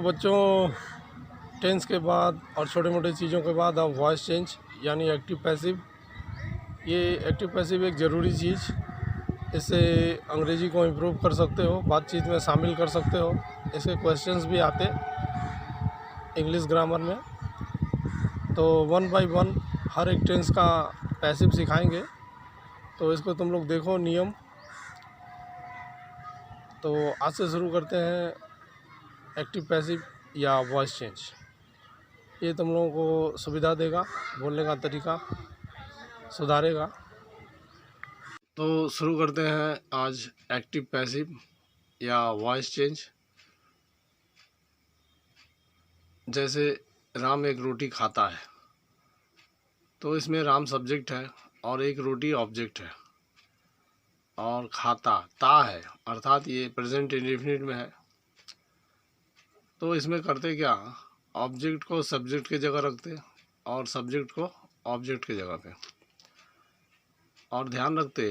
बच्चों, टेंस के बाद और छोटे मोटे चीज़ों के बाद अब वॉइस चेंज यानी एक्टिव पैसिव। ये एक्टिव पैसिव एक ज़रूरी चीज़, इससे अंग्रेज़ी को इम्प्रूव कर सकते हो, बातचीत में शामिल कर सकते हो। इसके क्वेश्चंस भी आते इंग्लिश ग्रामर में। तो वन बाय वन हर एक टेंस का पैसिव सिखाएंगे, तो इसको तुम लोग देखो नियम। तो आज से शुरू करते हैं एक्टिव पैसिव या वॉइस चेंज। ये तुम लोगों को सुविधा देगा, बोलने का तरीका सुधारेगा। तो शुरू करते हैं आज एक्टिव पैसिव या वॉइस चेंज। जैसे राम एक रोटी खाता है, तो इसमें राम सब्जेक्ट है और एक रोटी ऑब्जेक्ट है, और खाता ता है, अर्थात ये प्रेजेंट इंडेफिनिट में है। तो इसमें करते क्या, ऑब्जेक्ट को सब्जेक्ट की जगह रखते और सब्जेक्ट को ऑब्जेक्ट की जगह पे, और ध्यान रखते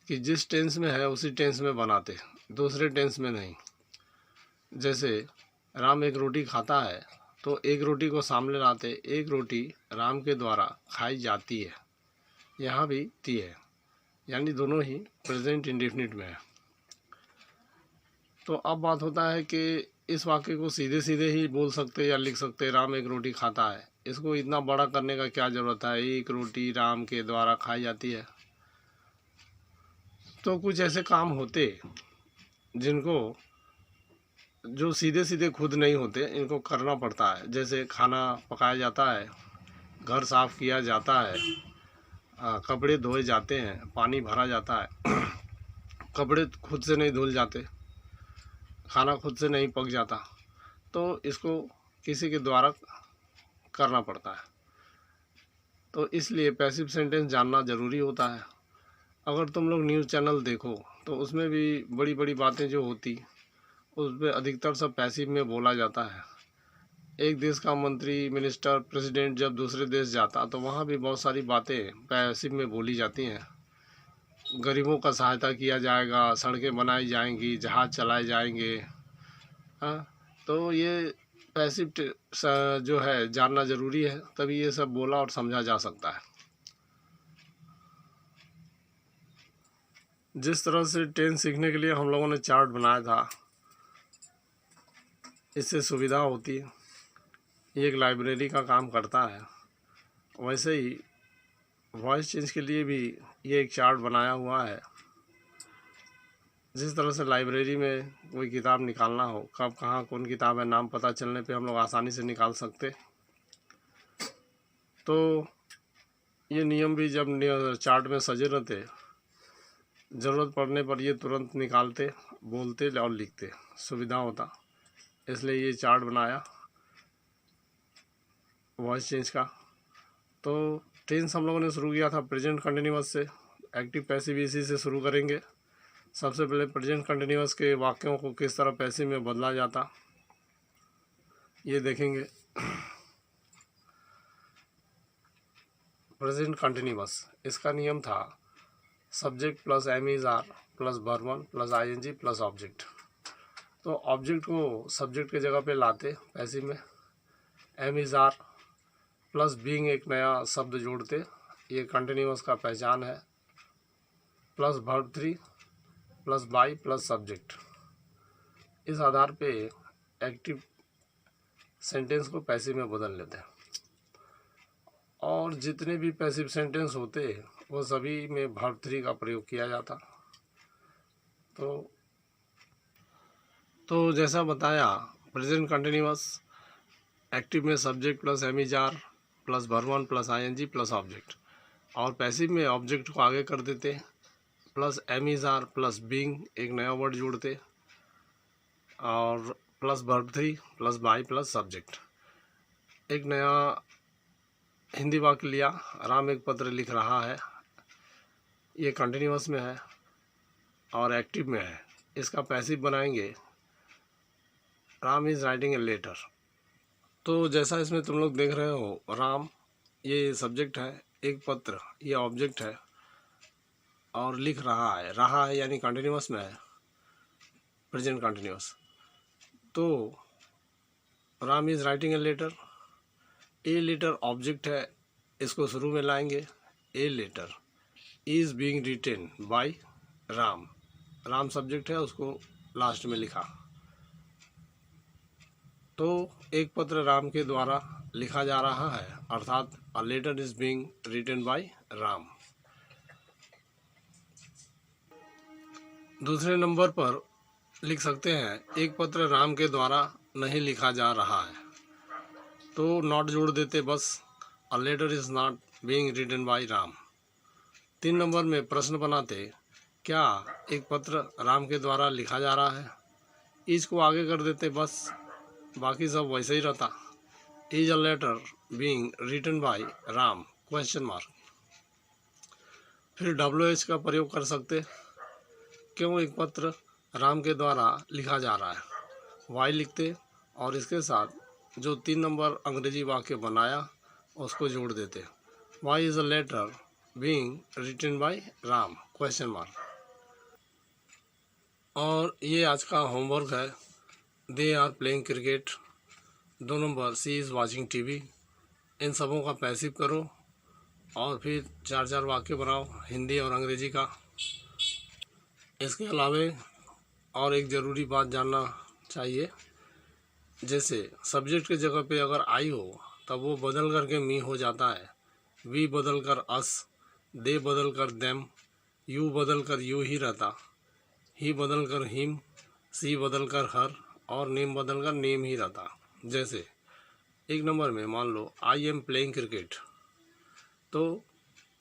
कि जिस टेंस में है उसी टेंस में बनाते, दूसरे टेंस में नहीं। जैसे राम एक रोटी खाता है, तो एक रोटी को सामने लाते, एक रोटी राम के द्वारा खाई जाती है, यहाँ भी ती है, यानी दोनों ही प्रेजेंट इंडेफिनिट में है। तो अब बात होता है कि इस वाक्य को सीधे सीधे ही बोल सकते या लिख सकते, राम एक रोटी खाता है। इसको इतना बड़ा करने का क्या ज़रूरत है, एक रोटी राम के द्वारा खाई जाती है। तो कुछ ऐसे काम होते जिनको जो सीधे सीधे खुद नहीं होते, इनको करना पड़ता है। जैसे खाना पकाया जाता है, घर साफ़ किया जाता है, कपड़े धोए जाते हैं, पानी भरा जाता है। कपड़े खुद से नहीं धुल जाते, खाना खुद से नहीं पक जाता, तो इसको किसी के द्वारा करना पड़ता है। तो इसलिए पैसिव सेंटेंस जानना ज़रूरी होता है। अगर तुम लोग न्यूज़ चैनल देखो तो उसमें भी बड़ी बड़ी बातें जो होती, उसमें अधिकतर सब पैसिव में बोला जाता है। एक देश का मंत्री, मिनिस्टर, प्रेसिडेंट जब दूसरे देश जाता, तो वहाँ भी बहुत सारी बातें पैसिव में बोली जाती हैं। गरीबों का सहायता किया जाएगा, सड़कें बनाई जाएंगी, जहाज़ चलाए जाएंगे। हाँ, तो ये पैसिव जो है जानना ज़रूरी है, तभी ये सब बोला और समझा जा सकता है। जिस तरह से टेंस सीखने के लिए हम लोगों ने चार्ट बनाया था, इससे सुविधा होती है, ये एक लाइब्रेरी का काम करता है। वैसे ही वॉइस चेंज के लिए भी ये एक चार्ट बनाया हुआ है। जिस तरह से लाइब्रेरी में कोई किताब निकालना हो, कब कहाँ कौन किताब है, नाम पता चलने पे हम लोग आसानी से निकाल सकते। तो ये नियम भी जब चार्ट में सजे रहते, ज़रूरत पड़ने पर ये तुरंत निकालते, बोलते और लिखते, सुविधा होता। इसलिए ये चार्ट बनाया वॉइस चेंज का। तो टेंस हम लोगों ने शुरू किया था प्रेजेंट कंटिन्यूअस से, एक्टिव पैसिव इसी से शुरू करेंगे। सबसे पहले प्रेजेंट कंटिन्यूअस के वाक्यों को किस तरह पैसिव में बदला जाता, ये देखेंगे। प्रेजेंट कंटिन्यूअस, इसका नियम था subject plus am is are plus verb one plus ING plus object. तो ऑब्जेक्ट को सब्जेक्ट की जगह पे लाते पैसिव में, am is are plus being एक नया शब्द जोड़ते, ये कंटिन्यूअस का पहचान है, plus verb three plus by plus subject. इस आधार पे एक्टिव सेंटेंस को पैसिव में बदल लेते हैं। और जितने भी पैसिव सेंटेंस होते वो सभी में वर्ब थ्री का प्रयोग किया जाता। तो जैसा बताया, प्रेजेंट कंटिन्यूअस एक्टिव में subject plus am is are plus verb one plus ING plus object, और पैसिव में ऑब्जेक्ट को आगे कर देते, plus am is are plus being एक नया वर्ड जोड़ते, और plus verb three plus by plus subject. एक नया हिंदी वाक्य लिया, राम एक पत्र लिख रहा है, ये कंटिन्यूअस में है और एक्टिव में है। इसका पैसिव बनाएंगे, Ram is writing a letter. तो जैसा इसमें तुम लोग देख रहे हो, राम ये सब्जेक्ट है, एक पत्र ये ऑब्जेक्ट है, और लिख रहा है यानी कंटिन्यूअस में है, प्रेजेंट कंटिन्यूअस। तो Ram is writing a letter. A letter object है, इसको शुरू में लाएंगे। A letter is being written by Ram, Ram subject है, उसको लास्ट में लिखा। तो एक पत्र राम के द्वारा लिखा जा रहा है, अर्थात a letter is being written by Ram. दूसरे नंबर पर लिख सकते हैं, एक पत्र राम के द्वारा नहीं लिखा जा रहा है, तो नॉट जोड़ देते बस, a letter is not being written by Ram. 3 नंबर में प्रश्न बनाते, क्या एक पत्र राम के द्वारा लिखा जा रहा है, इज को आगे कर देते बस, बाकी सब वैसे ही रहता। Is a letter being written by Ram question mark. फिर WH का प्रयोग कर सकते, क्यों एक पत्र राम के द्वारा लिखा जा रहा है, वाई लिखते और इसके साथ जो 3 नंबर अंग्रेजी वाक्य बनाया उसको जोड़ देते। Why is a letter being written by Ram question mark. और ये आज का होमवर्क है, दे आर प्लेइंग क्रिकेट। 2 नंबर सी इज़ वाचिंग TV। इन सबों का पैसिव करो और फिर 4-4 वाक्य बनाओ हिंदी और अंग्रेजी का। इसके अलावे और एक ज़रूरी बात जानना चाहिए, जैसे सब्जेक्ट की जगह पे अगर आई हो तब वो बदल करके मी हो जाता है। वी बदल कर अस, दे बदल कर देम, यू बदल कर यू ही रहता, ही बदल कर हिम, सी बदल कर हर और नेम बदल कर नेम ही रहता। जैसे 1 नंबर में मान लो आई एम प्लेइंग क्रिकेट, तो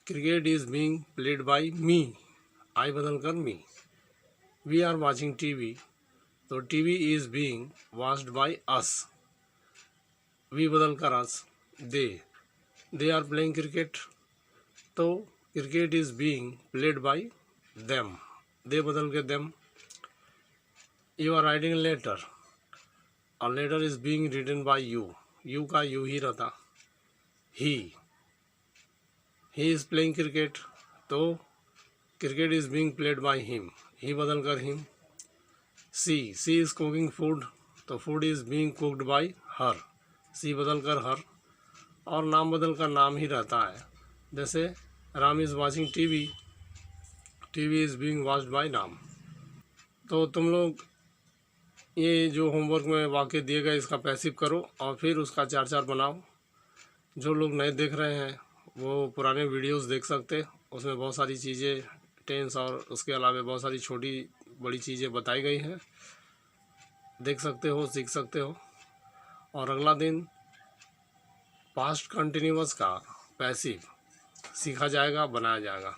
cricket is being played by me, I बदल कर me. We are watching TV, तो TV is being watched by us, we बदल कर us. They are playing cricket, तो cricket is being played by them, they बदल के them. You are writing letter, a letter is being written by you, you का you ही रहता। He is playing cricket, तो cricket is being played by him, he बदल कर him. She is cooking food, तो food is being cooked by her, she बदल कर हर। और नाम बदल कर नाम ही रहता है, जैसे Ram is watching TV, TV is being watched bye Ram. तो तुम लोग ये जो होमवर्क में वाक्य दिए गए इसका पैसिव करो और फिर उसका 4-4 बनाओ। जो लोग नए देख रहे हैं वो पुराने वीडियोस देख सकते, उसमें बहुत सारी चीज़ें टेंस और उसके अलावा बहुत सारी छोटी बड़ी चीज़ें बताई गई हैं, देख सकते हो, सीख सकते हो। और अगला दिन पास्ट कंटिन्यूअस का पैसिव सीखा जाएगा, बनाया जाएगा।